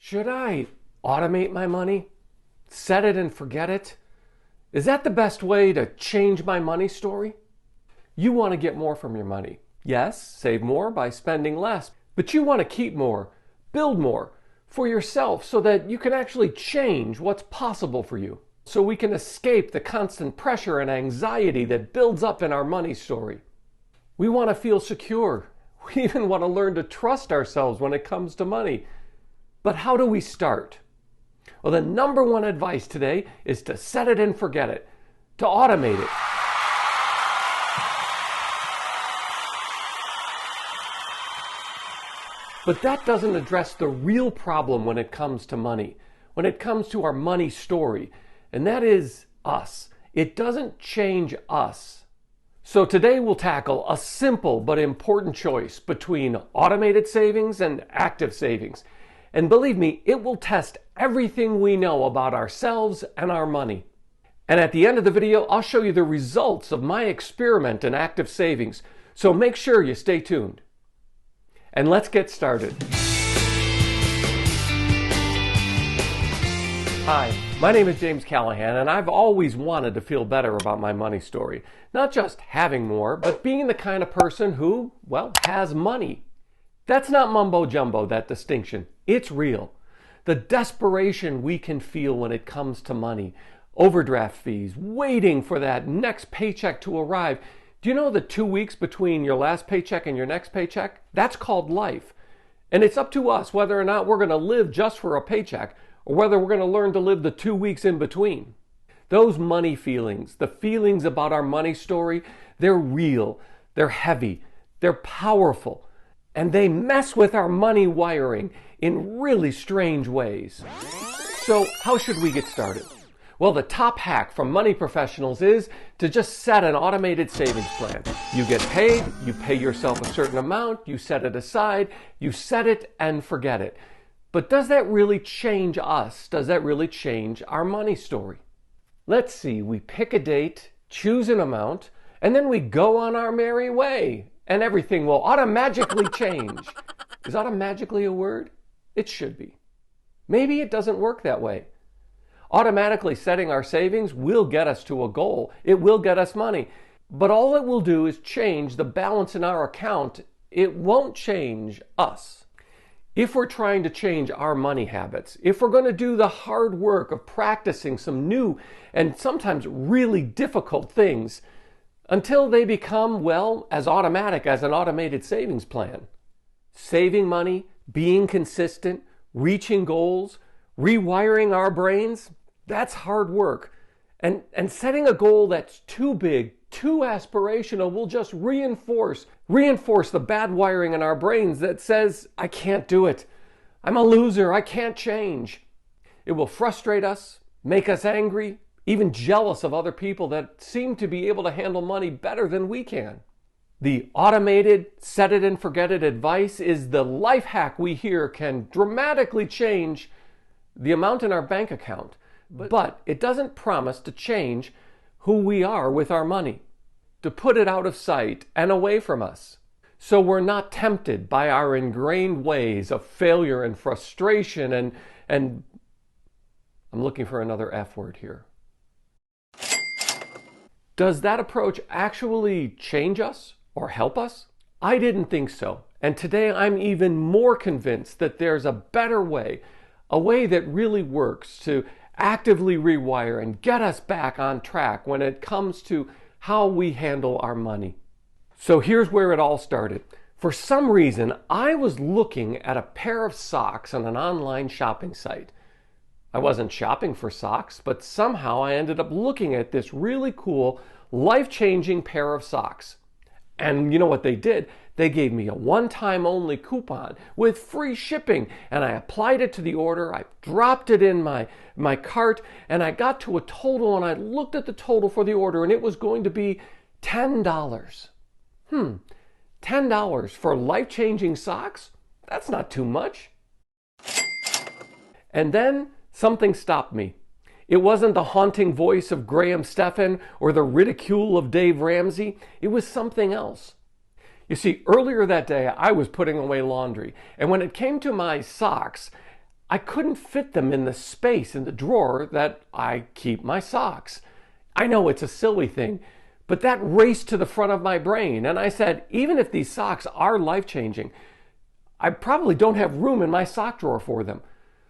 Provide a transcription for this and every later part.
Should I automate my money? Set it and forget it? Is that the best way to change my money story? You want to get more from your money. Yes, save more by spending less, but you want to keep more, build more for yourself so that you can actually change what's possible for you. So we can escape the constant pressure and anxiety that builds up in our money story. We want to feel secure. We even want to learn to trust ourselves when it comes to money. But how do we start? Well, the number one advice today is to set it and forget it, to automate it. But that doesn't address the real problem when it comes to money, when it comes to our money story, and that is us. It doesn't change us. So today we'll tackle a simple but important choice between automated savings and active savings. And believe me, it will test everything we know about ourselves and our money. And at the end of the video, I'll show you the results of my experiment in active savings. So make sure you stay tuned. And let's get started. Hi, my name is James Callahan, and I've always wanted to feel better about my money story. Not just having more, but being the kind of person who, well, has money. That's not mumbo jumbo, that distinction. It's real. The desperation we can feel when it comes to money, overdraft fees, waiting for that next paycheck to arrive. Do you know the 2 weeks between your last paycheck and your next paycheck? That's called life. And it's up to us whether or not we're going to live just for a paycheck or whether we're going to learn to live the 2 weeks in between. Those money feelings, the feelings about our money story, they're real, they're heavy, they're powerful, and they mess with our money wiring in really strange ways. So how should we get started? Well, the top hack from money professionals is to just set an automated savings plan. You get paid, you pay yourself a certain amount, you set it aside, you set it and forget it. But does that really change us? Does that really change our money story? Let's see, we pick a date, choose an amount, and then we go on our merry way, and everything will automatically change. Is automatically a word? It should be. Maybe it doesn't work that way. Automatically setting our savings will get us to a goal. It will get us money. But all it will do is change the balance in our account. It won't change us. If we're trying to change our money habits, if we're going to do the hard work of practicing some new and sometimes really difficult things until they become, well, as automatic as an automated savings plan. Saving money, being consistent, reaching goals, rewiring our brains, that's hard work. And setting a goal that's too big, too aspirational will just reinforce the bad wiring in our brains that says, I can't do it. I'm a loser. I can't change. It will frustrate us, make us angry, even jealous of other people that seem to be able to handle money better than we can. The automated set it and forget it advice is the life hack we hear can dramatically change the amount in our bank account, but it doesn't promise to change who we are with our money, to put it out of sight and away from us. So we're not tempted by our ingrained ways of failure and frustration and I'm looking for another F word here. Does that approach actually change us or help us? I didn't think so. And today I'm even more convinced that there's a better way, a way that really works to actively rewire and get us back on track when it comes to how we handle our money. So here's where it all started. For some reason, I was looking at a pair of socks on an online shopping site. I wasn't shopping for socks, but somehow I ended up looking at this really cool, life-changing pair of socks. And you know what they did? They gave me a one-time only coupon with free shipping, and I applied it to the order. I dropped it in my cart, and I got to a total, and I looked at the total for the order, and it was going to be $10. $10 for life-changing socks? That's not too much. And then something stopped me. It wasn't the haunting voice of Graham Stephan or the ridicule of Dave Ramsey. It was something else. You see, earlier that day, I was putting away laundry, and when it came to my socks, I couldn't fit them in the space in the drawer that I keep my socks. I know it's a silly thing, but that raced to the front of my brain, and I said, even if these socks are life-changing, I probably don't have room in my sock drawer for them.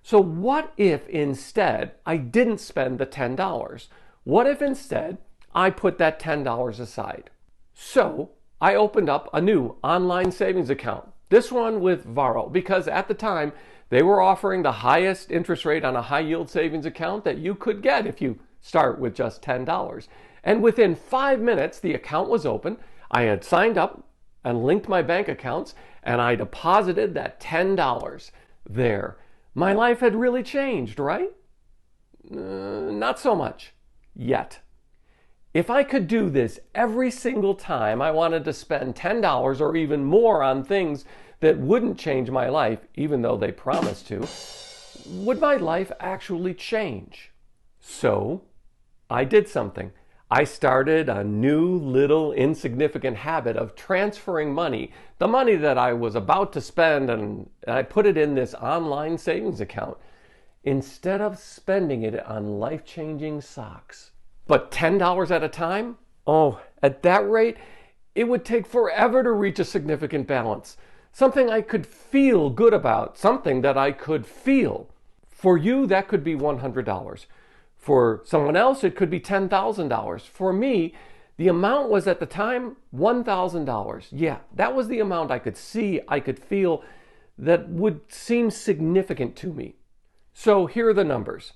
So what if instead I didn't spend the $10? What if instead I put that $10 aside? So I opened up a new online savings account, this one with Varo, because at the time they were offering the highest interest rate on a high yield savings account that you could get if you start with just $10. And within 5 minutes, the account was open. I had signed up and linked my bank accounts, and I deposited that $10 there. My life had really changed, right? Not so much yet. If I could do this every single time I wanted to spend $10 or even more on things that wouldn't change my life, even though they promised to, would my life actually change? So I did something. I started a new little insignificant habit of transferring money, the money that I was about to spend, and I put it in this online savings account instead of spending it on life-changing socks. But $10 at a time? Oh, at that rate, it would take forever to reach a significant balance. Something I could feel good about, something that I could feel. For you, that could be $100. For someone else, it could be $10,000. For me, the amount was at the time $1,000. Yeah, that was the amount I could see, I could feel, that would seem significant to me. So here are the numbers.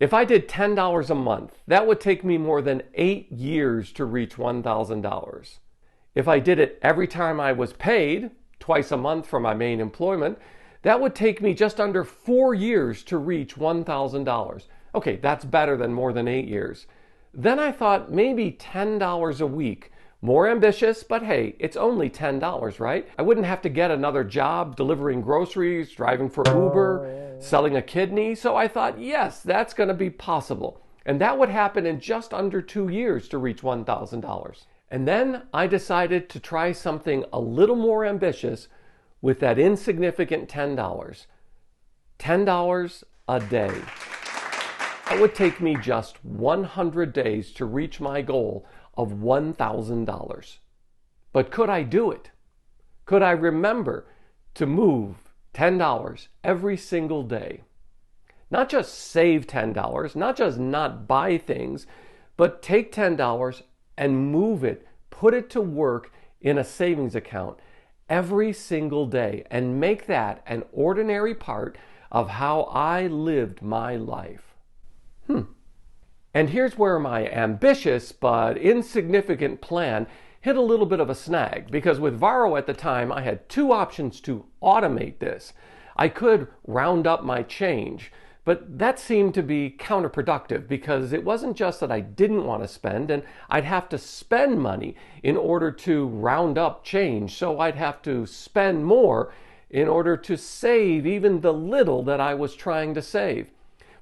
If I did $10 a month, that would take me more than 8 years to reach $1,000. If I did it every time I was paid, twice a month for my main employment, that would take me just under 4 years to reach $1,000. Okay, that's better than more than 8 years. Then I thought maybe $10 a week. More ambitious, but hey, it's only $10, right? I wouldn't have to get another job delivering groceries, driving for Uber, selling a kidney. So I thought, yes, that's going to be possible. And that would happen in just under 2 years to reach $1,000. And then I decided to try something a little more ambitious with that insignificant $10. $10 a day. It would take me just 100 days to reach my goal of $1,000. But could I do it? Could I remember to move $10 every single day? Not just save $10, not just not buy things, but take $10 and move it, put it to work in a savings account every single day and make that an ordinary part of how I lived my life. And here's where my ambitious but insignificant plan hit a little bit of a snag, because with Varo at the time, I had two options to automate this. I could round up my change, but that seemed to be counterproductive because it wasn't just that I didn't want to spend, and I'd have to spend money in order to round up change, so I'd have to spend more in order to save even the little that I was trying to save.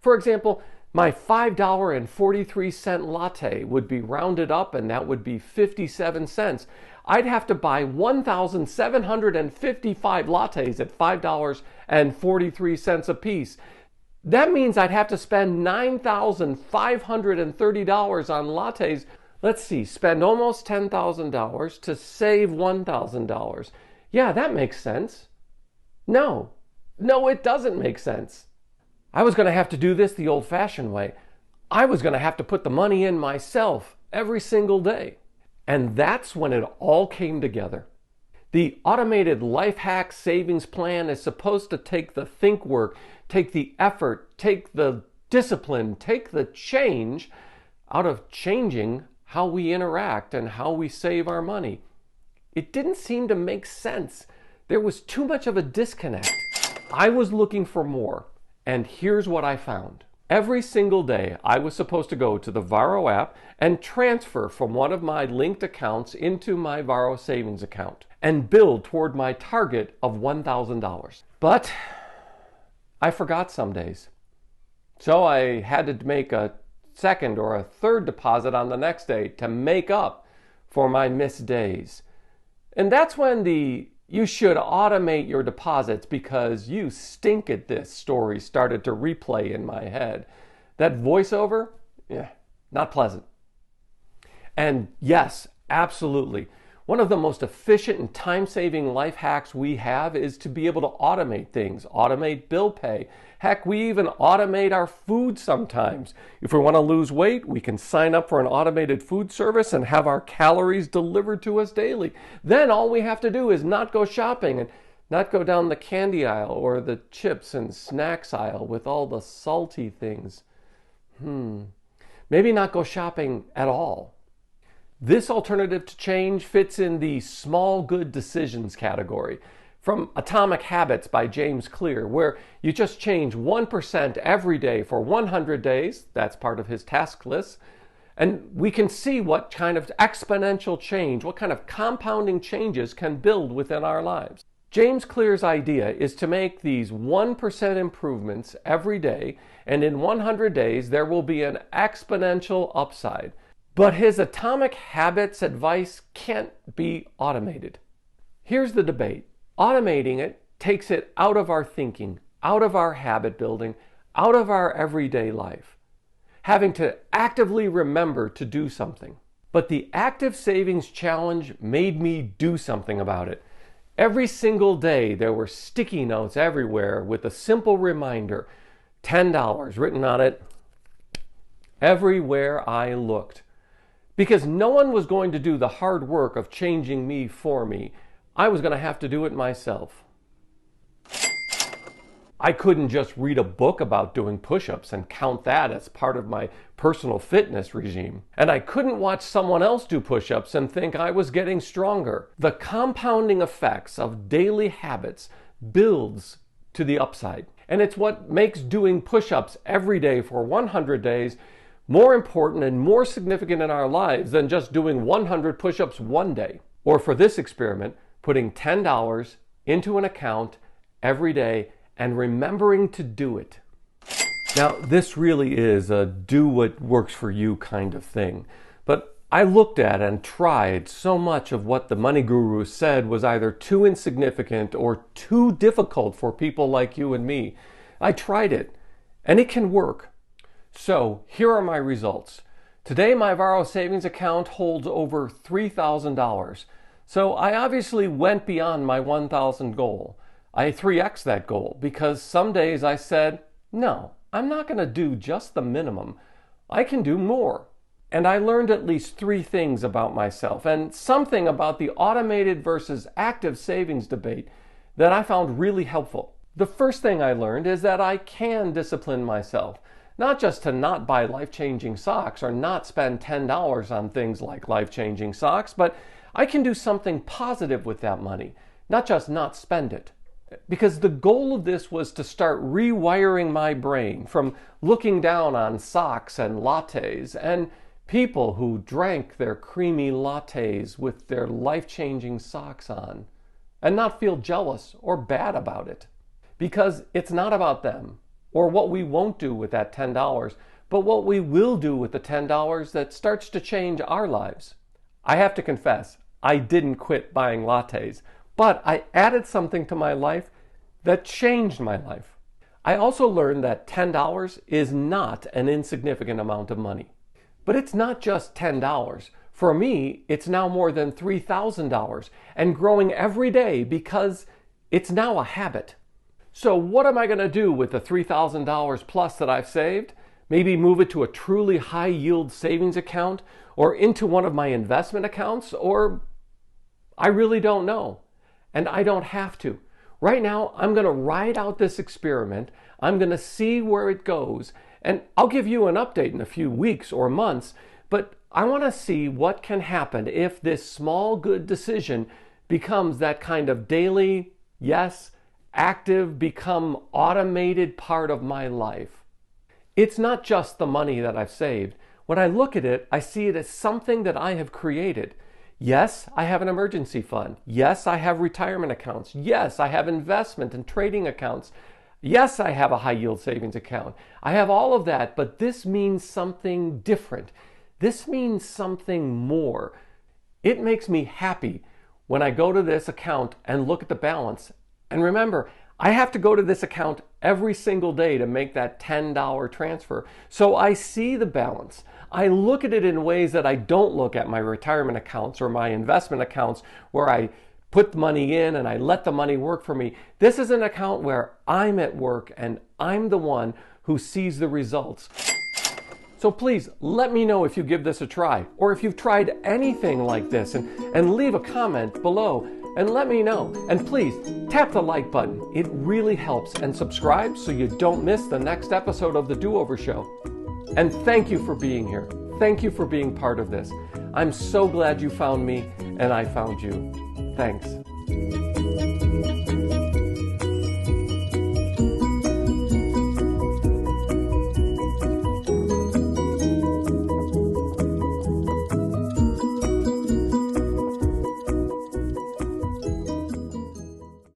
For example, my $5.43 latte would be rounded up, and that would be 57 cents. I'd have to buy 1,755 lattes at $5.43 a piece. That means I'd have to spend $9,530 on lattes. Let's see, spend almost $10,000 to save $1,000. Yeah, that makes sense. No, it doesn't make sense. I was going to have to do this the old-fashioned way. I was going to have to put the money in myself every single day. And that's when it all came together. The automated life hack savings plan is supposed to take the think work, take the effort, take the discipline, take the change out of changing how we interact and how we save our money. It didn't seem to make sense. There was too much of a disconnect. I was looking for more. And here's what I found. Every single day, I was supposed to go to the Varo app and transfer from one of my linked accounts into my Varo savings account and build toward my target of $1,000. But I forgot some days. So I had to make a second or a third deposit on the next day to make up for my missed days. And that's when the You should automate your deposits because you stink at this, story started to replay in my head. That voiceover, yeah, not pleasant. And yes, absolutely. One of the most efficient and time-saving life hacks we have is to be able to automate things, automate bill pay. Heck, we even automate our food sometimes. If we want to lose weight, we can sign up for an automated food service and have our calories delivered to us daily. Then all we have to do is not go shopping and not go down the candy aisle or the chips and snacks aisle with all the salty things. Maybe not go shopping at all. This alternative to change fits in the small good decisions category from Atomic Habits by James Clear, where you just change 1% every day for 100 days. That's part of his task list. And we can see what kind of exponential change, what kind of compounding changes can build within our lives. James Clear's idea is to make these 1% improvements every day, and in 100 days there will be an exponential upside. But his Atomic Habits advice can't be automated. Here's the debate. Automating it takes it out of our thinking, out of our habit building, out of our everyday life. Having to actively remember to do something. But the Active Savings Challenge made me do something about it. Every single day there were sticky notes everywhere with a simple reminder, $10 written on it, everywhere I looked. Because no one was going to do the hard work of changing me for me. I was going to have to do it myself. I couldn't just read a book about doing push-ups and count that as part of my personal fitness regime. And I couldn't watch someone else do push-ups and think I was getting stronger. The compounding effects of daily habits builds to the upside. And it's what makes doing push-ups every day for 100 days more important and more significant in our lives than just doing 100 push-ups one day. Or for this experiment, putting $10 into an account every day and remembering to do it. Now, this really is a do what works for you kind of thing. But I looked at and tried so much of what the money guru said was either too insignificant or too difficult for people like you and me. I tried it, and it can work. So here are my results. Today my Varo savings account holds over $3,000. So I obviously went beyond my 1,000 goal. I 3x that goal because some days I said, no, I'm not going to do just the minimum. I can do more. And I learned at least 3 things about myself and something about the automated versus active savings debate that I found really helpful. The first thing I learned is that I can discipline myself. Not just to not buy life-changing socks or not spend $10 on things like life-changing socks, but I can do something positive with that money, not just not spend it. Because the goal of this was to start rewiring my brain from looking down on socks and lattes and people who drank their creamy lattes with their life-changing socks on and not feel jealous or bad about it. Because it's not about them or what we won't do with that $10, but what we will do with the $10 that starts to change our lives. I have to confess, I didn't quit buying lattes, but I added something to my life that changed my life. I also learned that $10 is not an insignificant amount of money. But it's not just $10. For me, it's now more than $3,000 and growing every day because it's now a habit. So what am I going to do with the $3,000 plus that I've saved? Maybe move it to a truly high yield savings account or into one of my investment accounts, or I really don't know. And I don't have to. Right now, I'm going to ride out this experiment. I'm going to see where it goes. And I'll give you an update in a few weeks or months, but I want to see what can happen if this small good decision becomes that kind of daily, yes, active, become automated part of my life. It's not just the money that I've saved. When I look at it, I see it as something that I have created. Yes, I have an emergency fund. Yes, I have retirement accounts. Yes, I have investment and trading accounts. Yes, I have a high yield savings account. I have all of that, but this means something different. This means something more. It makes me happy when I go to this account and look at the balance. And remember, I have to go to this account every single day to make that $10 transfer. So I see the balance. I look at it in ways that I don't look at my retirement accounts or my investment accounts where I put the money in and I let the money work for me. This is an account where I'm at work and I'm the one who sees the results. So please let me know if you give this a try or if you've tried anything like this, and leave a comment below and let me know. And please tap the like button. It really helps, and subscribe so you don't miss the next episode of The Do-Over Show. And thank you for being here. Thank you for being part of this. I'm so glad you found me and I found you. Thanks.